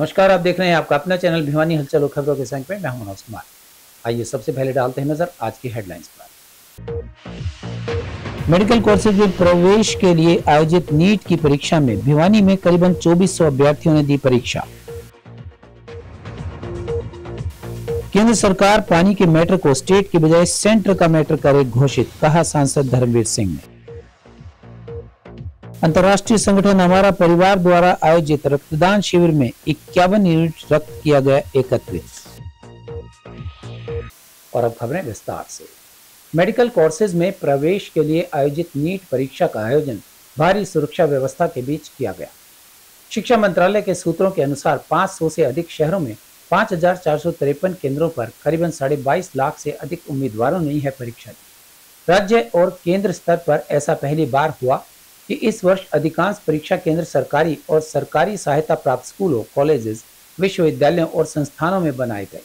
नमस्कार, आप देख रहे हैं आपका अपना चैनल भिवानी हलचल और खबरों के संग में मैं हूं मनोज कुमार। आइए सबसे पहले डालते हैं नजर आज की हेडलाइंस पर। मेडिकल कोर्सेज में प्रवेश के लिए आयोजित नीट की परीक्षा में भिवानी में करीबन 2400 अभ्यर्थियों ने दी परीक्षा। केंद्र सरकार पानी के मैटर को स्टेट के बजाय सेंटर का मैटर करे घोषित, कहा सांसद धर्मवीर सिंह ने। अंतर्राष्ट्रीय संगठन हमारा परिवार द्वारा आयोजित रक्तदान शिविर में 51 यूनिट रक्त किया गया एकत्रित। और अब खबरें विस्तार से। मेडिकल कोर्सेज में प्रवेश के लिए आयोजित नीट परीक्षा का आयोजन भारी सुरक्षा व्यवस्था के बीच किया गया। शिक्षा मंत्रालय के सूत्रों के अनुसार 500 से अधिक शहरों में 5453 केंद्रों पर करीबन 22.5 लाख से अधिक उम्मीदवारों ने यह परीक्षा दी। राज्य और केंद्र स्तर पर ऐसा पहली बार हुआ कि इस वर्ष अधिकांश परीक्षा केंद्र सरकारी और सरकारी सहायता प्राप्त स्कूलों, कॉलेजेस, विश्वविद्यालयों और संस्थानों में बनाए गए।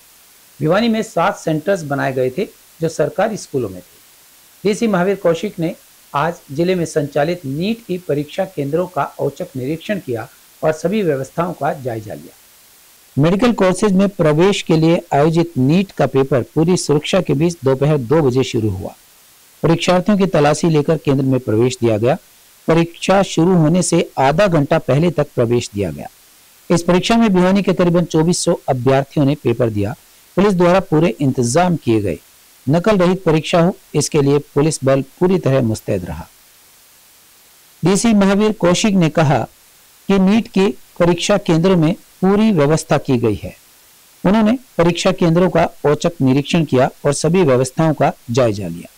भिवानी में 7 सेंटर्स बनाए गए थे जो सरकारी स्कूलों में थे। डीसी महावीर कौशिक ने आज जिले में संचालित नीट की परीक्षा केंद्रों का औचक निरीक्षण किया और सभी व्यवस्थाओं का जायजा लिया। मेडिकल कोर्सेज में प्रवेश के लिए आयोजित नीट का पेपर पूरी सुरक्षा के बीच दोपहर 2 बजे शुरू हुआ। परीक्षार्थियों की तलाशी लेकर केंद्र में प्रवेश दिया गया। परीक्षा शुरू होने से आधा घंटा पहले तक प्रवेश दिया गया। इस परीक्षा में भिवानी के करीबन 2400 अभ्यर्थियों ने पेपर दिया। पुलिस द्वारा पूरे इंतजाम किए गए। नकल रहित परीक्षा हो, इसके लिए पुलिस बल पूरी तरह मुस्तैद रहा। डीसी महावीर कौशिक ने कहा कि नीट की परीक्षा केंद्रों में पूरी व्यवस्था की गई है। उन्होंने परीक्षा केंद्रों का औचक निरीक्षण किया और सभी व्यवस्थाओं का जायजा लिया।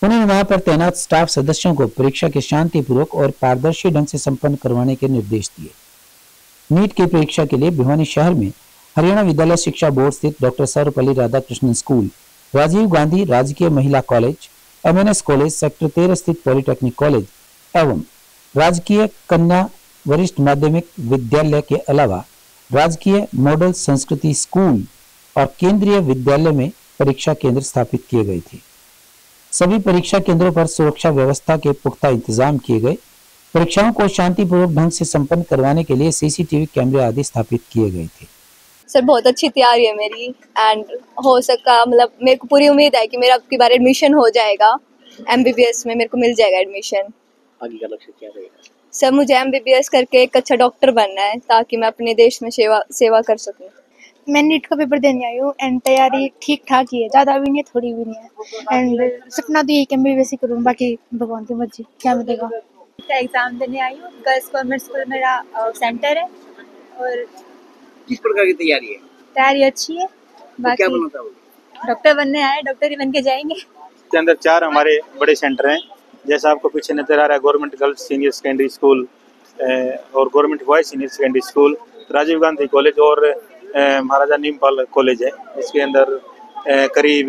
उन्होंने वहां पर तैनात स्टाफ सदस्यों को परीक्षा के शांतिपूर्वक और पारदर्शी ढंग से संपन्न करवाने के निर्देश दिए। नीट की परीक्षा के लिए भिवानी शहर में हरियाणा विद्यालय शिक्षा बोर्ड स्थित डॉक्टर सर्वपल्ली राधाकृष्णन स्कूल, राजीव गांधी राजकीय महिला कॉलेज, MNS कॉलेज, सेक्टर 13 स्थित पॉलिटेक्निक कॉलेज एवं राजकीय कन्या वरिष्ठ माध्यमिक विद्यालय के अलावा राजकीय मॉडल संस्कृति स्कूल और केंद्रीय विद्यालय में परीक्षा केंद्र स्थापित किए गए थे। सभी परीक्षा केंद्रों पर सुरक्षा व्यवस्था के पुख्ता इंतजाम किए गए। परीक्षाओं को शांतिपूर्वक ढंग से संपन्न करवाने के लिए CCTV कैमरे आदि स्थापित किए गए थे। सर बहुत अच्छी तैयारी है मेरी एंड हो सका मतलब मेरे को पूरी उम्मीद है कि मेरा अब की बार एडमिशन हो जाएगा। MBBS में मेरे को मिल जाएगा एडमिशन। आगे का लक्ष्य क्या रहेगा? सर मुझे MBBS करके एक अच्छा डॉक्टर बनना है ताकि मैं अपने देश में सेवा कर सकूं। मैं नीट का पेपर देने आई हूँ एंड तैयारी ठीक ठाक ही है, ज़्यादा भी नहीं है थोड़ी भी नहीं है एंड सपना तो यही कि MBBS ही करूँ, बाकी भगवान की मर्जी क्या मिलेगा। एग्जाम देने आई हूँ। गर्ल्स कॉन्वेंट स्कूल मेरा सेंटर है और किस प्रकार की तैयारी है? तैयारी अच्छी है। तो क्या बनना चाहोगे? डॉक्टर बनने आए, डॉक्टर ही बन के जाएंगे। इसके अंदर 4 हमारे बड़े सेंटर हैं। जैसा आपको पीछे नजर आ रहा है, government girls senior secondary school और government boys senior secondary school, Rajiv Gandhi college और महाराजा नीमपाल कॉलेज है। इसके अंदर करीब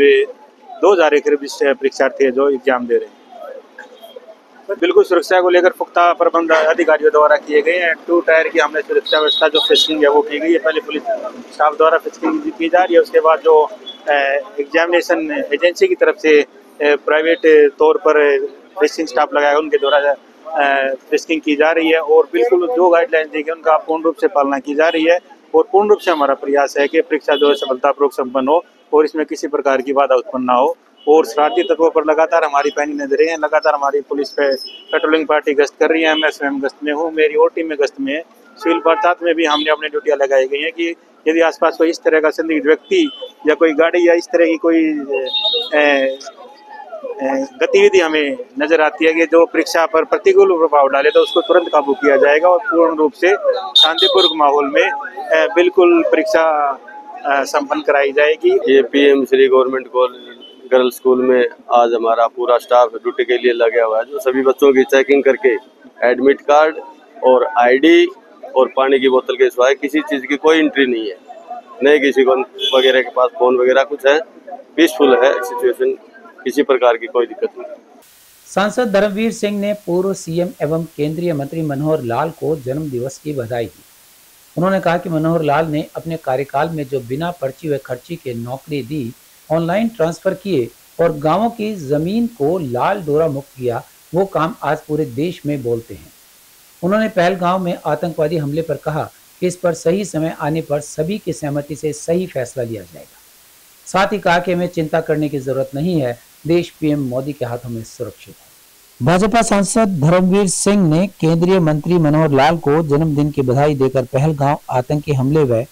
2000 के करीब परीक्षार्थी है जो एग्जाम दे रहे हैं। बिल्कुल सुरक्षा को लेकर पुख्ता प्रबंध अधिकारियों द्वारा किए गए हैं। 2 टायर की हमने सुरक्षा व्यवस्था जो फिस्किंग है वो की गई है। पहले पुलिस स्टाफ द्वारा फिस्किंग की जा रही है, उसके बाद जो एग्जामिनेशन एजेंसी की तरफ से प्राइवेट तौर पर फिस्किंग स्टाफ लगाया उनके द्वारा फिस्किंग की जा रही है और बिल्कुल जो गाइडलाइन दी गई उनका पूर्ण रूप से पालना की जा रही है। और पूर्ण रूप से हमारा प्रयास है कि परीक्षा जो है सफलतापूर्वक संपन्न हो और इसमें किसी प्रकार की बाधा उत्पन्न ना हो। और शरारती तत्वों पर लगातार हमारी पैनी नजरें हैं। लगातार हमारी पुलिस पे पेट्रोलिंग पार्टी गश्त कर रही है। मैं स्वयं गश्त में हूँ, मेरी और टीम में गश्त में है। सिविल पंचायत में भी हमने अपनी ड्यूटियाँ लगाई गई हैं कि यदि आसपास कोई इस तरह का संदिग्ध व्यक्ति या कोई गाड़ी या इस तरह की कोई गतिविधि हमें नजर आती है कि जो परीक्षा पर प्रतिकूल प्रभाव डाले तो उसको तुरंत काबू किया जाएगा और पूर्ण रूप से शांतिपूर्वक माहौल में बिल्कुल परीक्षा संपन्न कराई जाएगी। ये PM Shri government college girls school में आज हमारा पूरा स्टाफ ड्यूटी के लिए लगा हुआ है, जो सभी बच्चों की चेकिंग करके एडमिट कार्ड और ID और पानी की बोतल के सिवाय किसी चीज़ की कोई एंट्री नहीं है। नहीं किसी को वगैरह के पास फोन वगैरह कुछ है, पीसफुल है सिचुएशन, किसी प्रकार की कोई दिक्कत नहीं। सांसद धर्मवीर सिंह ने पूर्व CM एवं केंद्रीय मंत्री मनोहर लाल को जन्म दिवस की बधाई दी। उन्होंने कहा कि मनोहर लाल ने अपने कार्यकाल में जो बिना पर्ची व खर्ची के नौकरी दी, ऑनलाइन ट्रांसफर किए और गांवों की जमीन को लाल डोरा मुक्त किया, वो काम आज पूरे देश में बोलते हैं। उन्होंने पहलगांव में आतंकवादी हमले पर कहा इस पर सही समय आने पर सभी की सहमति से सही फैसला लिया जाएगा। साथ ही कहा कि हमें चिंता करने की जरूरत नहीं है, देश पीएम मोदी के हाथों में सुरक्षित है। भाजपा सांसद धर्मवीर सिंह ने केंद्रीय मंत्री मनोहर लाल को जन्मदिन की बधाई देकर पहलगांव आतंकी हमले व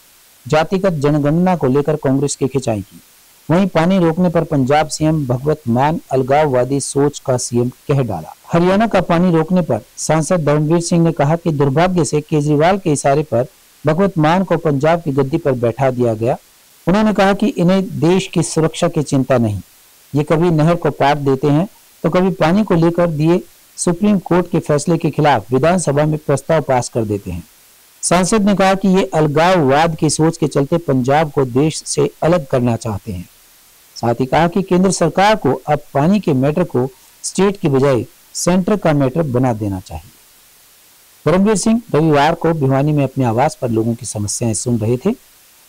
जातिगत जनगणना को लेकर कांग्रेस की खिंचाई की। वहीं पानी रोकने पर पंजाब सीएम भगवत मान अलगाववादी सोच का सीएम कह डाला। हरियाणा का पानी रोकने पर सांसद धर्मवीर सिंह ने कहा कि दुर्भाग्य से केजरीवाल के इशारे पर भगवत मान को पंजाब की गद्दी पर बैठा दिया गया। उन्होंने कहा कि इन्हें देश की सुरक्षा की चिंता नहीं, ये कभी नहर को पाट देते हैं तो कभी पानी को लेकर दिए सुप्रीम कोर्ट के फैसले के खिलाफ विधानसभा में प्रस्ताव पास कर देते हैं। सांसद ने कहा कि ये अलगाववाद की सोच के चलते पंजाब को देश से अलग करना चाहते हैं। साथ ही कहा कि केंद्र सरकार को अब पानी के मैटर को स्टेट की बजाय सेंटर का मैटर बना देना चाहिए। धर्मवीर सिंह रविवार को भिवानी में अपने आवास पर लोगों की समस्याएं सुन रहे थे।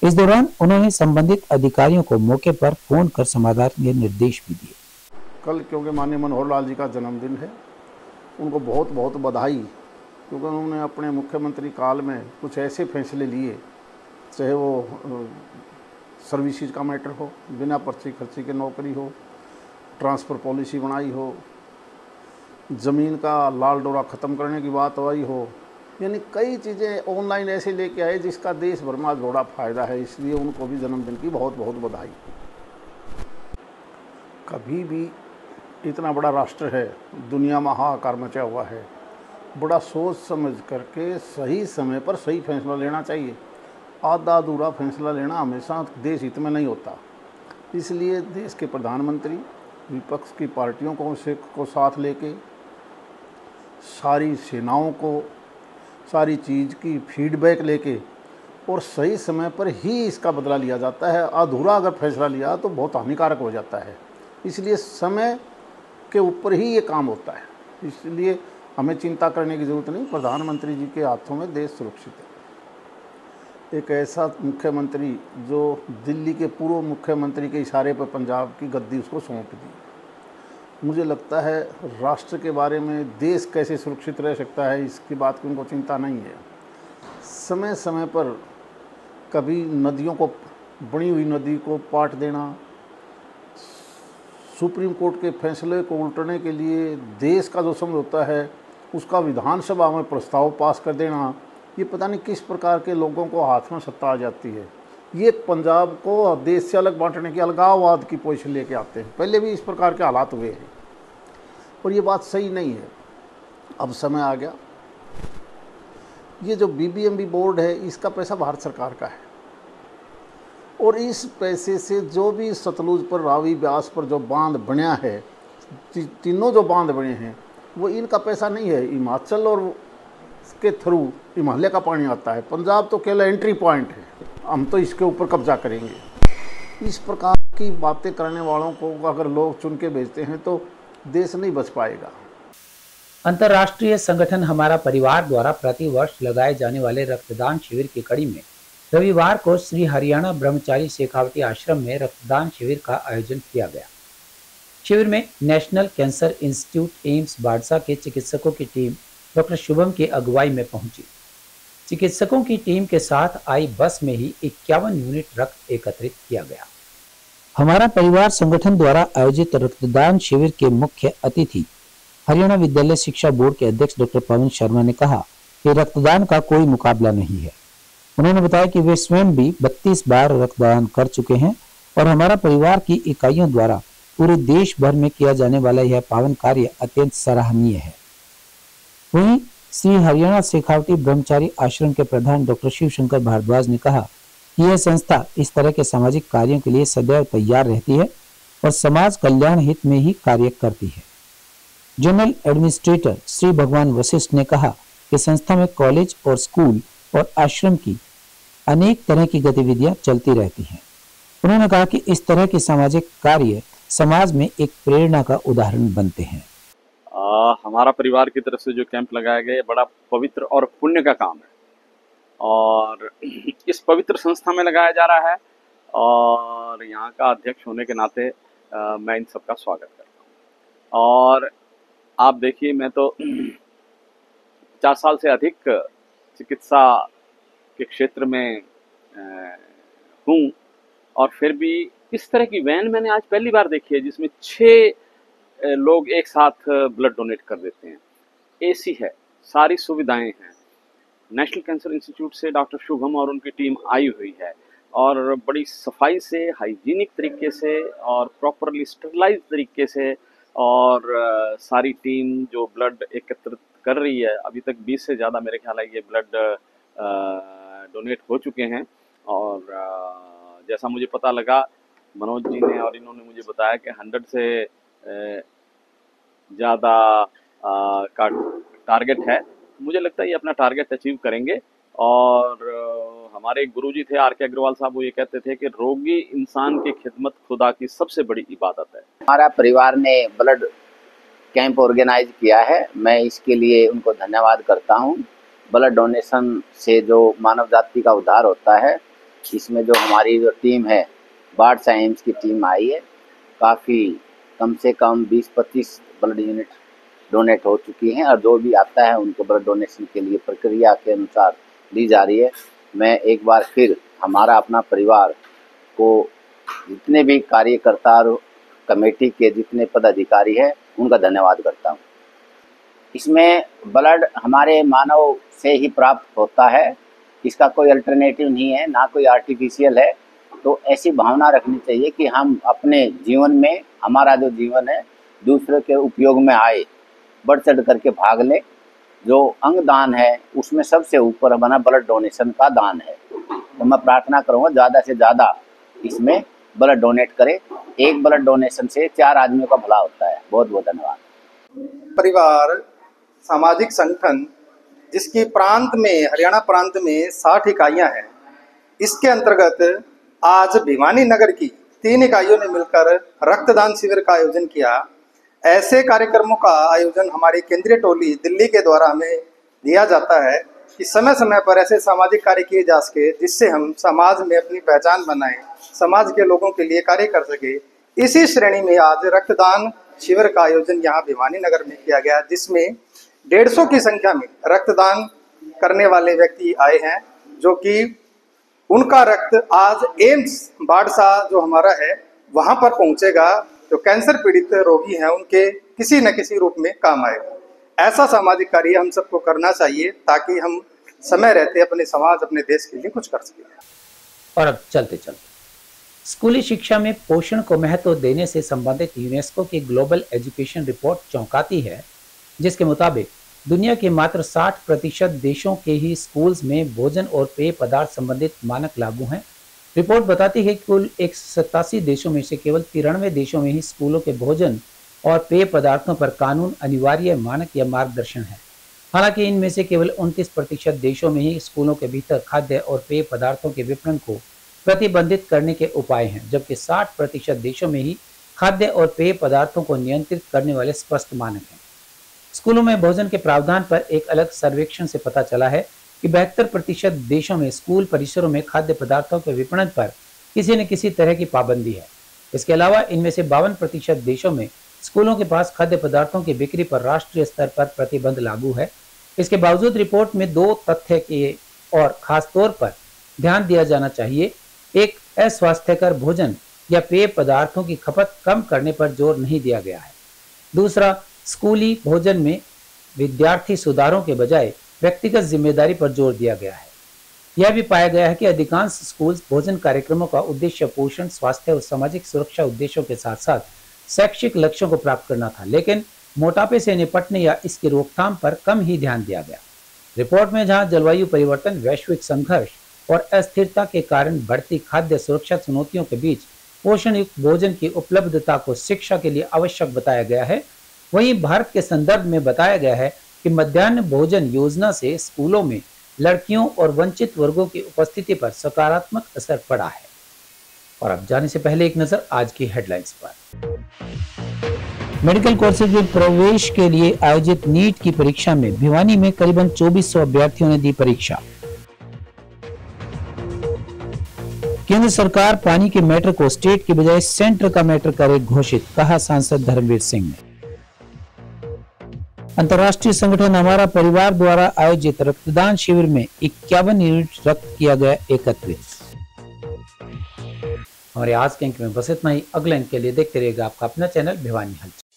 इस दौरान उन्होंने संबंधित अधिकारियों को मौके पर फोन कर समाधान के निर्देश भी दिए। कल क्योंकि माननीय मनोहर लाल जी का जन्मदिन है, उनको बहुत बहुत बधाई, क्योंकि उन्होंने अपने मुख्यमंत्री काल में कुछ ऐसे फैसले लिए, चाहे वो सर्विसेज का मैटर हो, बिना पर्ची खर्ची के नौकरी हो, ट्रांसफ़र पॉलिसी बनाई हो, ज़मीन का लाल डोरा ख़त्म करने की बात आई हो, यानी कई चीज़ें ऑनलाइन ऐसे लेके आए जिसका देश भर में आज बड़ा फ़ायदा है। इसलिए उनको भी जन्मदिन की बहुत बहुत बधाई। कभी भी इतना बड़ा राष्ट्र है, दुनिया में हाहाकार मचा हुआ है, बड़ा सोच समझ करके सही समय पर सही फैसला लेना चाहिए। आधा अधूरा फैसला लेना हमेशा देश हित में नहीं होता। इसलिए देश के प्रधानमंत्री विपक्ष की पार्टियों को साथ लेके सारी सेनाओं को सारी चीज़ की फीडबैक लेके और सही समय पर ही इसका बदला लिया जाता है। अधूरा अगर फैसला लिया तो बहुत हानिकारक हो जाता है। इसलिए समय के ऊपर ही ये काम होता है। इसलिए हमें चिंता करने की ज़रूरत नहीं, प्रधानमंत्री जी के हाथों में देश सुरक्षित है। एक ऐसा मुख्यमंत्री जो दिल्ली के पूर्व मुख्यमंत्री के इशारे पर पंजाब की गद्दी उसको सौंप दी। मुझे लगता है राष्ट्र के बारे में, देश कैसे सुरक्षित रह सकता है, इसकी बात की उनको चिंता नहीं है। समय समय पर कभी नदियों को, बनी हुई नदी को पाट देना, सुप्रीम कोर्ट के फैसले को उल्टने के लिए देश का जो समझौता है उसका विधानसभा में प्रस्ताव पास कर देना, ये पता नहीं किस प्रकार के लोगों को हाथ में सत्ता आ जाती है। ये पंजाब को देश से अलग बांटने की अलगाववाद की पोजीशन लेके आते हैं। पहले भी इस प्रकार के हालात हुए हैं और ये बात सही नहीं है। अब समय आ गया। ये जो बीबीएमबी बोर्ड है, इसका पैसा भारत सरकार का है और इस पैसे से जो भी सतलुज पर, रावी, ब्यास पर जो बांध बना है, तीनों जो बांध बने हैं वो इनका पैसा नहीं है। हिमाचल और के थ्रू हिमालय का पानी आता है। पंजाब तो केवल एंट्री पॉइंट है, हम तो इसके ऊपर कब्जा करेंगे। इस प्रकार की बातें करने वालों को अगर लोग चुन के भेजते हैं तो देश नहीं बच पाएगा। अंतर्राष्ट्रीय संगठन हमारा परिवार द्वारा प्रतिवर्ष लगाए जाने वाले रक्तदान शिविर की कड़ी में रविवार को श्री हरियाणा ब्रह्मचारी शेखावटी आश्रम में रक्तदान शिविर का आयोजन किया गया। शिविर में national cancer institute AIIMS Badsa के चिकित्सकों की टीम डॉक्टर शुभम की अगुवाई में पहुंची। चिकित्सकों की टीम के साथ आई बस में ही 51 यूनिट रक्त एकत्रित किया गया। हमारा परिवार संगठन द्वारा आयोजित रक्तदान शिविर के मुख्य अतिथि हरियाणा विद्यालय शिक्षा बोर्ड के अध्यक्ष डॉक्टर पवन शर्मा ने कहा कि रक्तदान का कोई मुकाबला नहीं है। उन्होंने बताया कि वे स्वयं भी 32 बार रक्तदान कर चुके हैं और हमारा परिवार की इकाइयों द्वारा पूरे देश भर में किया जाने वाला यह पावन कार्य अत्यंत सराहनीय है। वहीं श्री हरियाणा शेखावटी ब्रह्मचारी आश्रम के प्रधान डॉक्टर शिव शंकर भारद्वाज ने कहा कि यह संस्था इस तरह के सामाजिक कार्यों के लिए सदैव तैयार रहती है और समाज कल्याण हित में ही कार्य करती है। जनरल एडमिनिस्ट्रेटर श्री भगवान वशिष्ठ ने कहा कि संस्था में कॉलेज और स्कूल और आश्रम की अनेक तरह की गतिविधियां चलती रहती हैं। उन्होंने कहा कि इस तरह के सामाजिक कार्य समाज में एक प्रेरणा का उदाहरण बनते हैं। हमारा परिवार की तरफ से जो कैंप लगाया गया बड़ा पवित्र और पुण्य का काम है और इस पवित्र संस्था में लगाया जा रहा है और यहाँ का अध्यक्ष होने के नाते मैं इन सबका स्वागत करता हूँ। और आप देखिए, मैं तो 50 साल से अधिक चिकित्सा के क्षेत्र में हूँ, और फिर भी इस तरह की वैन मैंने आज पहली बार देखी है जिसमें 6 लोग एक साथ ब्लड डोनेट कर देते हैं। एसी है, सारी सुविधाएं हैं। नेशनल कैंसर इंस्टीट्यूट से डॉक्टर शुभम और उनकी टीम आई हुई है और बड़ी सफाई से, हाइजीनिक तरीके से और प्रॉपरली स्टरलाइज तरीके से, और सारी टीम जो ब्लड एकत्रित कर रही है, अभी तक 20 से ज़्यादा मेरे ख्याल है ये ब्लड डोनेट हो चुके हैं। और जैसा मुझे पता लगा, मनोज जी ने और इन्होंने मुझे बताया कि 100 से ज़्यादा का टारगेट है। मुझे लगता है ये अपना टारगेट अचीव करेंगे। और हमारे गुरुजी थे आर के अग्रवाल साहब, वो ये कहते थे कि रोगी इंसान की खिदमत खुदा की सबसे बड़ी इबादत है। हमारा परिवार ने ब्लड कैंप ऑर्गेनाइज किया है, मैं इसके लिए उनको धन्यवाद करता हूं। ब्लड डोनेशन से जो मानव जाति का उद्धार होता है, इसमें जो हमारी जो टीम है, बाढ़ एम्स की टीम आई है, काफ़ी कम से कम 20-25 ब्लड यूनिट डोनेट हो चुकी हैं, और जो भी आता है उनको ब्लड डोनेशन के लिए प्रक्रिया के अनुसार ली जा रही है। मैं एक बार फिर हमारा अपना परिवार को, जितने भी कार्यकर्ता और कमेटी के जितने पदाधिकारी हैं, उनका धन्यवाद करता हूँ। इसमें ब्लड हमारे मानव से ही प्राप्त होता है, इसका कोई अल्टरनेटिव नहीं है, ना कोई आर्टिफिशियल है। तो ऐसी भावना रखनी चाहिए कि हम अपने जीवन में, हमारा जो जीवन है दूसरे के उपयोग में आए, बढ़ चढ़ करके भाग ले। जो अंग दान है उसमें सबसे ऊपर हमारा ब्लड डोनेशन का दान है। तो मैं प्रार्थना करूँगा ज़्यादा से ज़्यादा इसमें ब्लड डोनेट करें। एक ब्लड डोनेशन से 4 आदमियों का भला होता है। बहुत बहुत धन्यवाद। परिवार सामाजिक संगठन जिसकी प्रांत में, हरियाणा प्रांत में 60 इकाइयाँ हैं, इसके अंतर्गत आज भिवानी नगर की 3 इकाइयों ने मिलकर रक्तदान शिविर का आयोजन किया। ऐसे कार्यक्रमों का आयोजन हमारी केंद्रीय टोली दिल्ली के द्वारा हमें दिया जाता है कि समय समय पर ऐसे सामाजिक कार्य किए जा सके, जिससे हम समाज में अपनी पहचान बनाएं, समाज के लोगों के लिए कार्य कर सके। इसी श्रेणी में आज रक्तदान शिविर का आयोजन यहाँ भिवानी नगर में किया गया, जिसमें 150 की संख्या में रक्तदान करने वाले व्यक्ति आए हैं, जो कि उनका रक्त आज एम्स बाड़सा जो हमारा है वहाँ पर पहुँचेगा। जो कैंसर पीड़ित रोगी हैं उनके किसी न किसी रूप में काम आएगा। ऐसा सामाजिक कार्य हम सबको करना चाहिए, ताकि हम समय रहते अपने समाज, अपने देश के लिए कुछ कर सकें। और अब चलते चलते स्कूली शिक्षा में पोषण को महत्व देने से संबंधित यूनेस्को की ग्लोबल एजुकेशन रिपोर्ट चौंकाती है, जिसके मुताबिक दुनिया के मात्र 60% देशों के ही स्कूल्स में भोजन और पेय पदार्थ संबंधित मानक लागू हैं। रिपोर्ट बताती है कि कुल 187 देशों में से केवल 93 देशों में ही स्कूलों के भोजन और पेय पदार्थों पर कानून अनिवार्य मानक या मार्गदर्शन है। हालांकि इनमें से केवल 29% देशों में ही स्कूलों के भीतर खाद्य और पेय पदार्थों के विपणन को प्रतिबंधित करने के उपाय हैं, जबकि 60% देशों में ही खाद्य और पेय पदार्थों को नियंत्रित करने वाले स्पष्ट मानक हैं। स्कूलों में भोजन के प्रावधान पर एक अलग सर्वेक्षण से पता चला है कि 72% देशों में स्कूल परिसरों में खाद्य पदार्थों के विपणन पर किसी न किसी तरह की पाबंदी है। इसके अलावा इनमें से 52% देशों में स्कूलों के पास खाद्य पदार्थों की बिक्री पर राष्ट्रीय स्तर पर प्रतिबंध लागू है। इसके बावजूद रिपोर्ट में 2 तथ्य के और खास तौर पर ध्यान दिया जाना चाहिए। एक, अस्वास्थ्यकर भोजन या पेय पदार्थों की खपत कम करने पर जोर नहीं दिया गया है। दूसरा, स्कूली भोजन में विद्यार्थी सुधारों के बजाय व्यक्तिगत जिम्मेदारी पर जोर दिया गया है। यह भी पाया गया है कि अधिकांश स्कूल भोजन कार्यक्रमों का उद्देश्य पोषण, स्वास्थ्य और सामाजिक सुरक्षा उद्देश्यों के साथ साथ शैक्षिक लक्ष्यों को प्राप्त करना था, लेकिन मोटापे से निपटने या इसकी रोकथाम पर कम ही ध्यान दिया गया। रिपोर्ट में जहां जलवायु परिवर्तन, वैश्विक संघर्ष और अस्थिरता के कारण बढ़ती खाद्य सुरक्षा चुनौतियों के बीच पोषण युक्त भोजन की उपलब्धता को शिक्षा के लिए आवश्यक बताया गया है, वहीं भारत के संदर्भ में बताया गया है कि मध्याह्न भोजन योजना से स्कूलों में लड़कियों और वंचित वर्गों की उपस्थिति पर सकारात्मक असर पड़ा है। और अब जाने से पहले एक नजर आज की हेडलाइंस पर। मेडिकल कोर्सेज में प्रवेश के लिए आयोजित नीट की परीक्षा में भिवानी में करीबन 2400 अभ्यर्थियों ने दी परीक्षा। केंद्र सरकार पानी के मैटर को स्टेट की बजाय सेंटर का मैटर करे घोषित, कहा सांसद धर्मवीर सिंह ने। अंतर्राष्ट्रीय संगठन हमारा परिवार द्वारा आयोजित रक्तदान शिविर में 51 यूनिट रक्त किया गया एकत्रित। हमारे आज के अंक में बस इतना ही। अगले अंक के लिए देखते रहिएगा आपका अपना चैनल भिवानी हलचल।